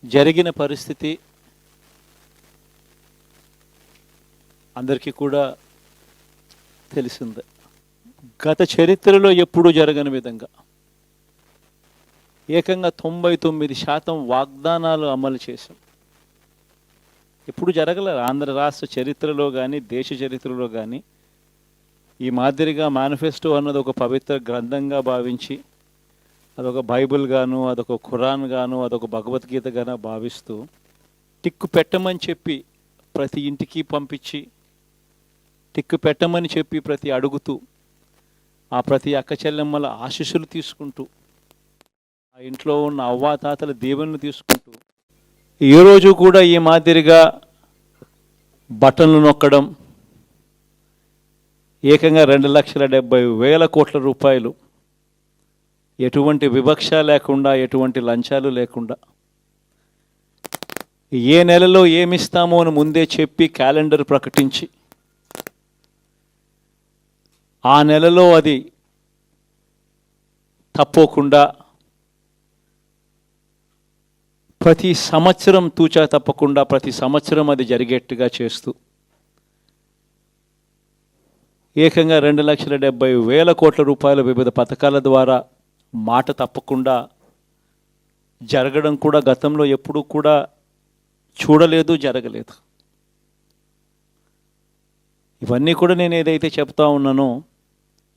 జరిగిన పరిస్థితి అందరికీ కూడా తెలిసిందే. గత చరిత్రలో ఎప్పుడూ జరగని విధంగా ఏకంగా 99% వాగ్దానాలు అమలు చేశాం. ఎప్పుడు జరగలేదు ఆంధ్ర రాష్ట్ర చరిత్రలో కానీ దేశ చరిత్రలో కానీ ఈ మాదిరిగా మేనిఫెస్టో అన్నది ఒక పవిత్ర గ్రంథంగా భావించి అదొక బైబిల్ గాను, అదొక ఖురాన్ గాను, అదొక భగవద్గీత గాను భావిస్తూ టిక్కు పెట్టమని చెప్పి ప్రతి ఇంటికి పంపించి టిక్కు పెట్టమని చెప్పి ప్రతి అడుగుతూ ఆ ప్రతి అక్క చెల్లెమ్మల ఆశీస్సులు తీసుకుంటూ ఆ ఇంట్లో ఉన్న అవ్వాతాతల దీవెనలు తీసుకుంటూ ఈరోజు కూడా ఈ మాదిరిగా బటన్లు నొక్కడం ఏకంగా 2,70,000 కోట్ల రూపాయలు ఎటువంటి వివక్ష లేకుండా ఎటువంటి లంచాలు లేకుండా ఏ నెలలో ఏమిస్తామో అని ముందే చెప్పి క్యాలెండర్ ప్రకటించి ఆ నెలలో అది తప్పకుండా ప్రతి సంవత్సరం తూచా తప్పకుండా ప్రతి సంవత్సరం అది జరిగేట్టుగా చేస్తూ ఏకంగా 2,70,000 కోట్ల రూపాయల వివిధ పథకాల ద్వారా మాట తప్పకుండా జరగడం కూడా గతంలో ఎప్పుడూ కూడా చూడలేదు, జరగలేదు. ఇవన్నీ కూడా నేను ఏదైతే చెప్తా ఉన్నానో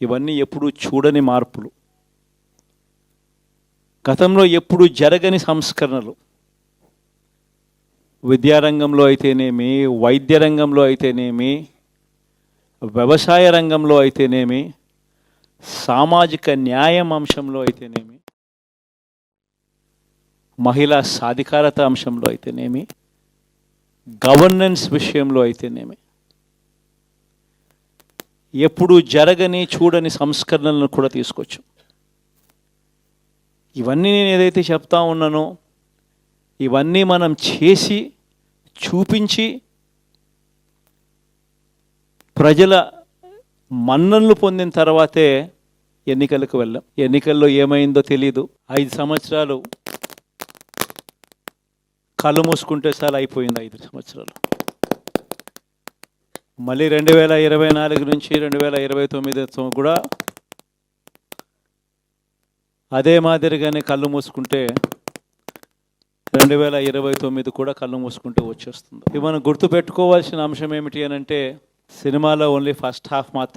ఇవన్నీ ఎప్పుడూ చూడని మార్పులు, గతంలో ఎప్పుడూ జరగని సంస్కరణలు. విద్యారంగంలో అయితేనేమి, వైద్య రంగంలో అయితేనేమి, వ్యవసాయ రంగంలో అయితేనేమి, సామాజిక న్యాయం అంశంలో అయితేనేమి, మహిళా సాధికారత అంశంలో అయితేనేమి, గవర్నెన్స్ విషయంలో అయితేనేమి ఎప్పుడు జరగని చూడని సంస్కరణలను కూడా తీసుకొచ్చాం. ఇవన్నీ నేను ఏదైతే చెప్తా ఉన్నానో ఇవన్నీ మనం చేసి చూపించి ప్రజల మన్ననలు పొందిన తర్వాతే ఎన్నికలకు వెళ్ళాం. ఎన్నికల్లో ఏమైందో తెలీదు. 5 సంవత్సరాలు కళ్ళు మూసుకుంటే సార్ అయిపోయింది. 5 సంవత్సరాలు మళ్ళీ 2024 నుంచి 2029 కూడా అదే మాదిరిగానే కళ్ళు మూసుకుంటే 2029 కూడా కళ్ళు మూసుకుంటే వచ్చేస్తుంది. ఇవి మనం గుర్తుపెట్టుకోవాల్సిన అంశం ఏమిటి అని అంటే సినిమాలో ఓన్లీ ఫస్ట్ హాఫ్ మాత్రమే